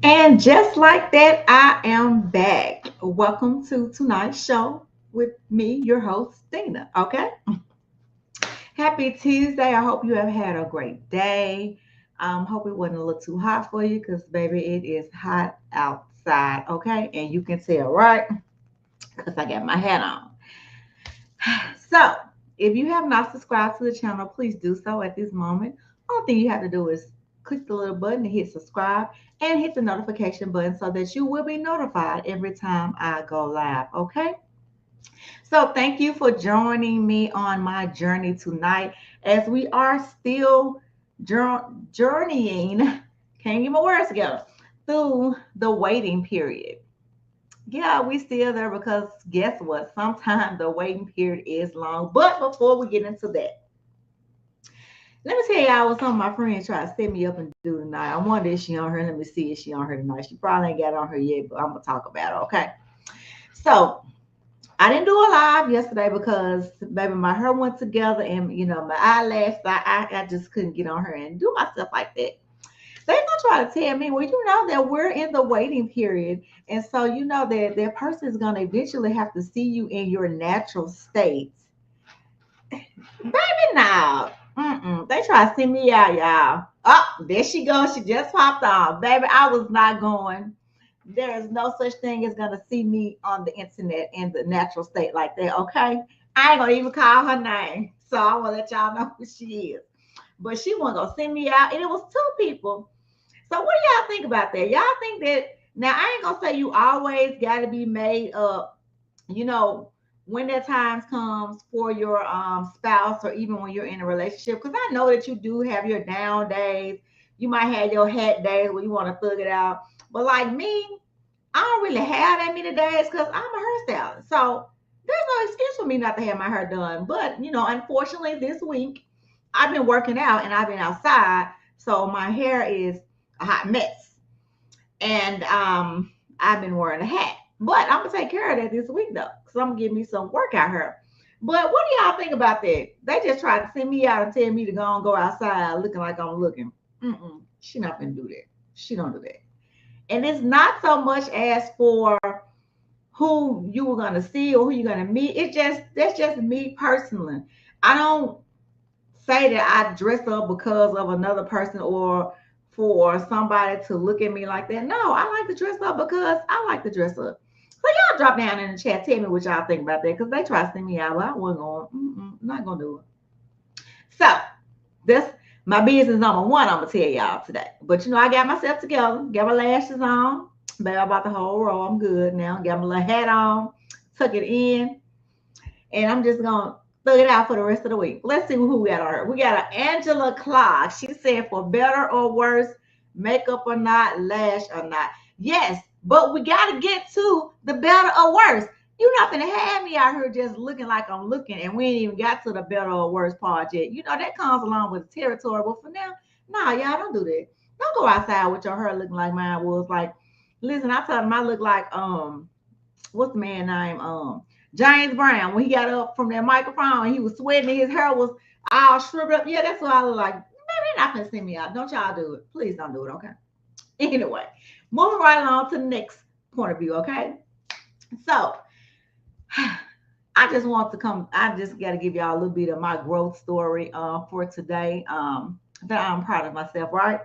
And just like that, I am back. Welcome to tonight's show with me, your host, Dina. Okay. Happy Tuesday. I hope you have had a great day. Hope it wasn't a little too hot for you because, baby, it is hot outside. Okay. And you can tell, right? Because I got my hat on. So, if you have not subscribed to the channel, please do so at this moment. All thing you have to do is click the little button and hit subscribe and hit the notification button so that you will be notified every time I go live. Okay. So, thank you for joining me on my journey tonight as we are still journeying, can't get my words together, through the waiting period. Yeah, we still there because guess what? Sometimes the waiting period is long. But before we get into that, let me tell y'all what some of my friends try to set me up and do tonight. I wonder if she on her. Let me see if she on her tonight. She probably ain't got on her yet, but I'm gonna talk about it. Okay. So I didn't do a live yesterday because baby, my hair went together and my eyelash. I just couldn't get on her and do myself like that. They're gonna try to tell me, well, you know that we're in the waiting period, and so you know that that person is gonna eventually have to see you in your natural state. Baby, now, they try to send me out, y'all. Oh, there she goes. She just popped on, baby. I was not going. There is no such thing as gonna see me on the internet in the natural state like that. Okay, I ain't gonna even call her name, so I want to let y'all know who she is. But she wasn't gonna send me out, and it was two people. So what do y'all think about that? Y'all think that now I ain't gonna say you always gotta be made up, you know, when that times comes for your spouse or even when you're in a relationship. Because I know that you do have your down days. You might have your hat days where you want to thug it out. But like me, I don't really have that many days because I'm a hairstylist. So there's no excuse for me not to have my hair done. But unfortunately this week I've been working out and I've been outside. So my hair is a hot mess. And I've been wearing a hat. But I'm gonna take care of that this week though, because I'm gonna give me some workout hair. But what do y'all think about that? They just tried to send me out and tell me to go and go outside looking like I'm looking. She not gonna do that. She don't do that. And it's not so much as for who you were gonna see or who you're gonna meet. It's just that's just me personally. I don't say that I dress up because of another person or for somebody to look at me like that. No, I like to dress up because I like to dress up. So y'all drop down in the chat, tell me what y'all think about that because they try to send me out, but I wasn't going. Not gonna do it. So that's my business number one. I'm gonna tell y'all today. But I got myself together, got my lashes on. Baby, I bought the whole row. I'm good now. Got my little hat on, tuck it in, and I'm just gonna thug it out for the rest of the week. Let's see who we got on her. We got an Angela Clark. She said, for better or worse, makeup or not, lash or not. Yes, but we gotta get to the better or worse. You're not gonna have me out here just looking like I'm looking, and we ain't even got to the better or worse part yet. That comes along with the territory. But for now, nah, y'all don't do that. Don't go outside with your hair looking like mine was. Like, listen, I told him I look like what's the man name? James Brown. When he got up from that microphone and he was sweating and his hair was all shriveled up. Yeah, that's what I look like. Maybe they're not gonna send me out. Don't y'all do it. Please don't do it, okay? Anyway, moving right along to the next point of view, okay? So I just want to come, I just gotta give y'all a little bit of my growth story for today. That I'm proud of myself, right?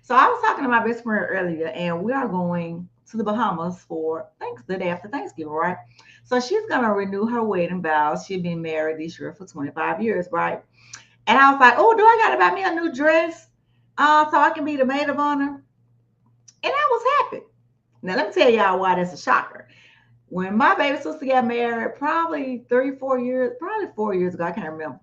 So I was talking to my best friend earlier, and we are going to the Bahamas for the day after Thanksgiving, right? So she's gonna renew her wedding vows. She's been married this year for 25 years, right? And I was like, oh, do I gotta buy me a new dress so I can be the maid of honor? And I was happy. Now let me tell y'all why that's a shocker. When my baby sister got married, probably 3, 4 years, probably 4 years ago, I can't remember.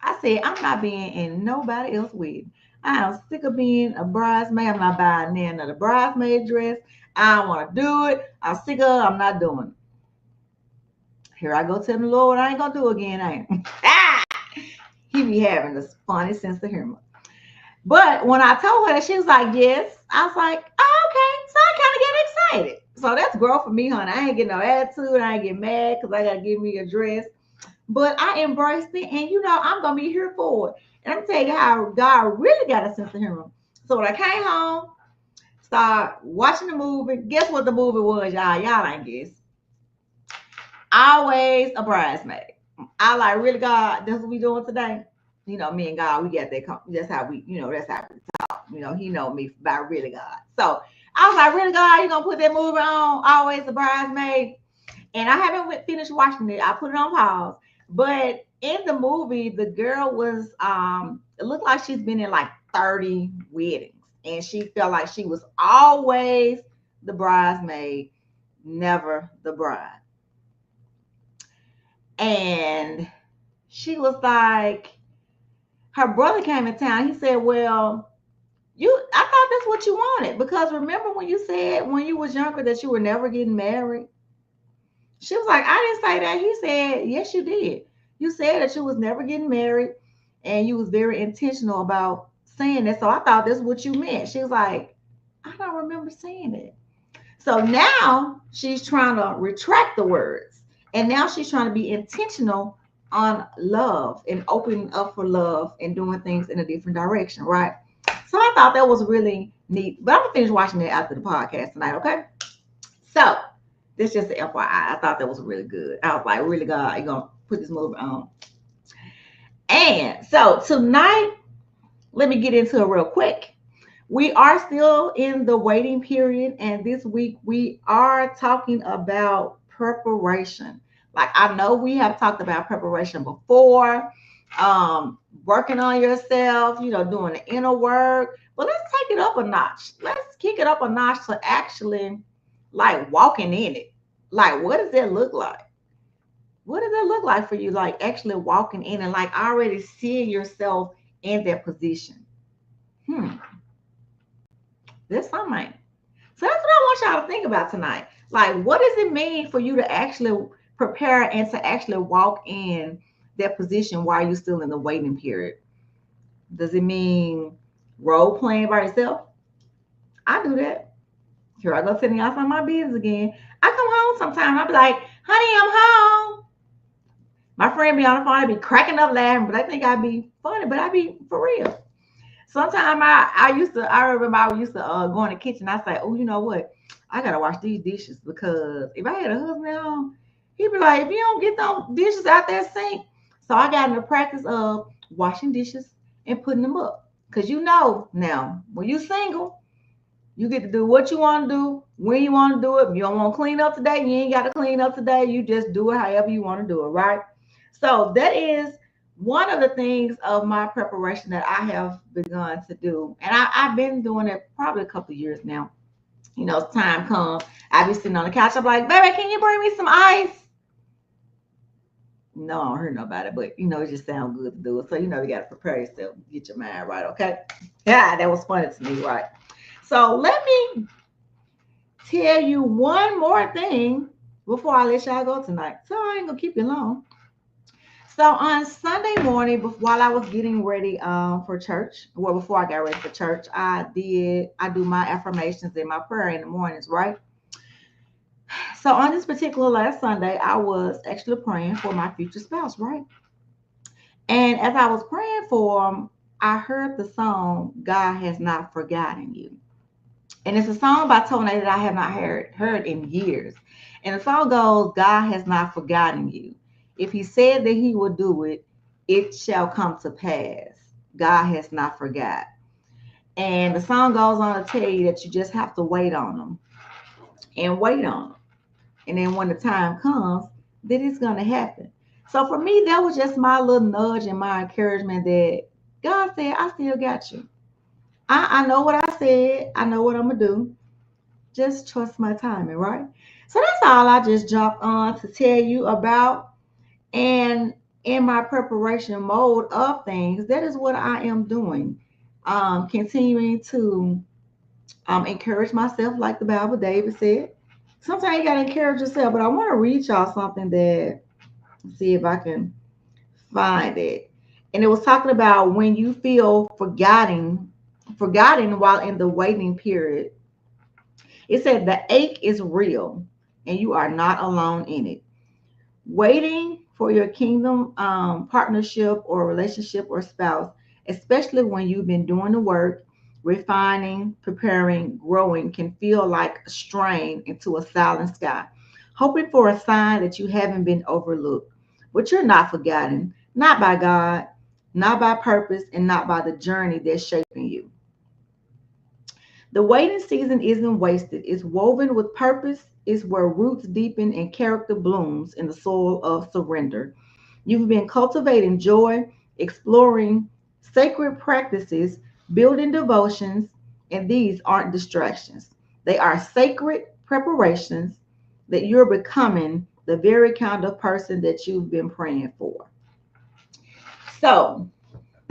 I said, I'm not being in nobody else's wedding. I am sick of being a bridesmaid. I'm not buying another bridesmaid dress. I don't want to do it. I'm sick of it. I'm not doing it. Here I go telling the Lord I ain't going to do it again, ain't I? He be having this funny sense of humor. But when I told her that, she was like, yes. I was like, oh, okay. So I kind of get excited. So that's growth for me, honey. I ain't getting no attitude. I ain't getting mad because I got to give me a dress. But I embraced it, and I'm gonna be here for it. And I'm telling you how God really got a sense of humor. So when I came home, start watching the movie. Guess what the movie was, y'all? Y'all ain't guess. Always a bridesmaid. I like, really, God, that's what we doing today. You know, me and God, we got that. That's how we, that's how we talk. He know me by really God. So I was like, really, God, you gonna put that movie on? Always a bridesmaid. And I haven't finished watching it. I put it on pause. But in the movie, the girl was it looked like she's been in like 30 weddings. And she felt like she was always the bridesmaid, never the bride. And she was like, her brother came in town. He said, well, I thought that's what you wanted. Because remember when you said when you was younger that you were never getting married? She was like, I didn't say that. He said, yes, you did. You said that you was never getting married and you was very intentional about saying that. So I thought that's what you meant. She was like, I don't remember saying it. So now she's trying to retract the words. And now she's trying to be intentional on love and opening up for love and doing things in a different direction, right? So I thought that was really neat. But I'm going to finish watching it after the podcast tonight, okay? So this just an FYI. I thought that was really good. I was like, really, God, you're going to put this movie on. And so tonight, let me get into it real quick. We are still in the waiting period. And this week, we are talking about preparation. Like, I know we have talked about preparation before, working on yourself, doing the inner work. But let's take it up a notch. Let's kick it up a notch to actually like walking in it. Like, what does that look like? What does that look like for you? Like actually walking in and like already seeing yourself in that position. There's something. So that's what I want y'all to think about tonight. Like, what does it mean for you to actually prepare and to actually walk in that position while you're still in the waiting period? Does it mean role playing by yourself? I do that. Here I go telling y'all some of my business again. I come home sometimes. I'll be like, honey, I'm home. My friend be on the phone. I be cracking up laughing, but I think I'd be funny, but I be for real. Sometimes I remember I used to go in the kitchen. I say, oh, you know what? I gotta wash these dishes because if I had a husband at home, he'd be like, if you don't get those dishes out there sink. So I got in the practice of washing dishes and putting them up. Cause now when you single, you get to do what you want to do, when you want to do it. If you don't want to clean up today, you ain't got to clean up today. You just do it however you want to do it, right? So that is one of the things of my preparation that I have begun to do. And I've been doing it probably a couple of years now. As time comes, I be sitting on the couch. I'm like, baby, can you bring me some ice? No, I don't hear nobody, but it just sounds good to do it. So you got to prepare yourself, get your mind right, okay? Yeah, that was funny to me, right? So let me tell you one more thing before I let y'all go tonight. So I ain't gonna keep you long. So on Sunday morning, while I was getting ready for church, well, before I got ready for church, I do my affirmations and my prayer in the mornings, right? So on this particular last Sunday, I was actually praying for my future spouse, right? And as I was praying for him, I heard the song, God Has Not Forgotten You. And it's a song by Tone that I have not heard in years. And the song goes, God has not forgotten you. If he said that he will do it, it shall come to pass. God has not forgot. And the song goes on to tell you that you just have to wait on him and wait on him. And then when the time comes, then it's going to happen. So for me, that was just my little nudge and my encouragement that God said, I still got you. I know what I said. I know what I'm going to do. Just trust my timing, right? So that's all I just jumped on to tell you about. And in my preparation mode of things, that is what I am doing. Continuing to encourage myself, like the Bible David said. Sometimes you got to encourage yourself, but I want to read y'all something that, see if I can find it. And it was talking about when you feel forgotten while in the waiting period. It said the ache is real and you are not alone in it. Waiting for your kingdom partnership or relationship or spouse, especially when you've been doing the work refining, preparing, growing can feel like a strain into a silent sky, hoping for a sign that you haven't been overlooked. But you're not forgotten, not by God, not by purpose, and not by the journey that's shaping you. The waiting season isn't wasted, it's woven with purpose, it's where roots deepen and character blooms in the soil of surrender. You've been cultivating joy, exploring sacred practices, building devotions, and these aren't distractions. They are sacred preparations that you're becoming the very kind of person that you've been praying for. So,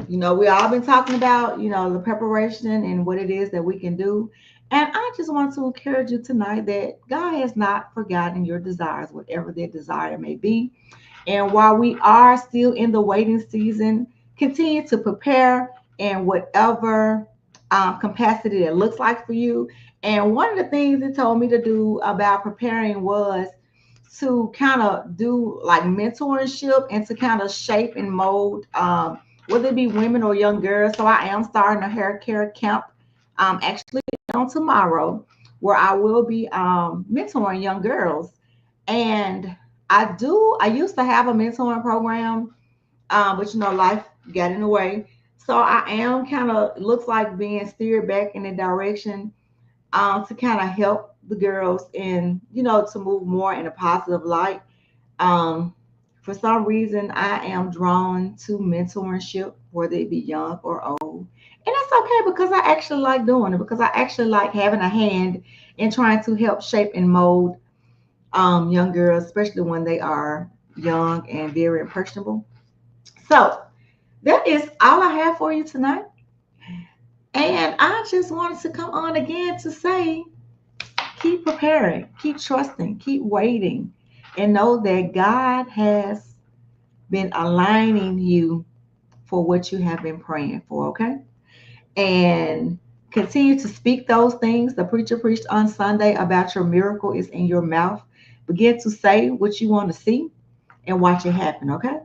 we all been talking about, the preparation and what it is that we can do. And I just want to encourage you tonight that God has not forgotten your desires, whatever their desire may be. And while we are still in the waiting season, continue to prepare in whatever capacity it looks like for you. And one of the things it told me to do about preparing was to kind of do like mentorship and to kind of shape and mold, whether it be women or young girls. So I am starting a hair care camp actually on tomorrow where I will be mentoring young girls. And I used to have a mentoring program, but life got in the way. So I am kind of looks like being steered back in the direction to kind of help the girls and to move more in a positive light. Um, for some reason, I am drawn to mentorship, whether it be young or old. And that's okay because I actually like doing it, because I actually like having a hand in trying to help shape and mold young girls, especially when they are young and very impressionable. So that is all I have for you tonight. And I just wanted to come on again to say keep preparing, keep trusting, keep waiting, and know that God has been aligning you for what you have been praying for, okay? And continue to speak those things. The preacher preached on Sunday about your miracle is in your mouth. Begin to say what you want to see and watch it happen, okay?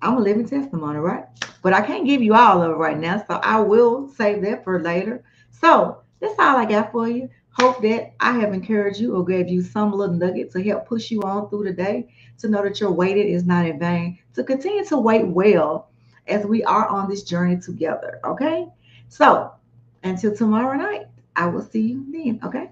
I'm a living testimony, right? But I can't give you all of it right now, so I will save that for later. So that's all I got for you. Hope that I have encouraged you or gave you some little nugget to help push you on through the day, to know that your waiting is not in vain, to continue to wait well as we are on this journey together. Okay. So until tomorrow night, I will see you then. Okay.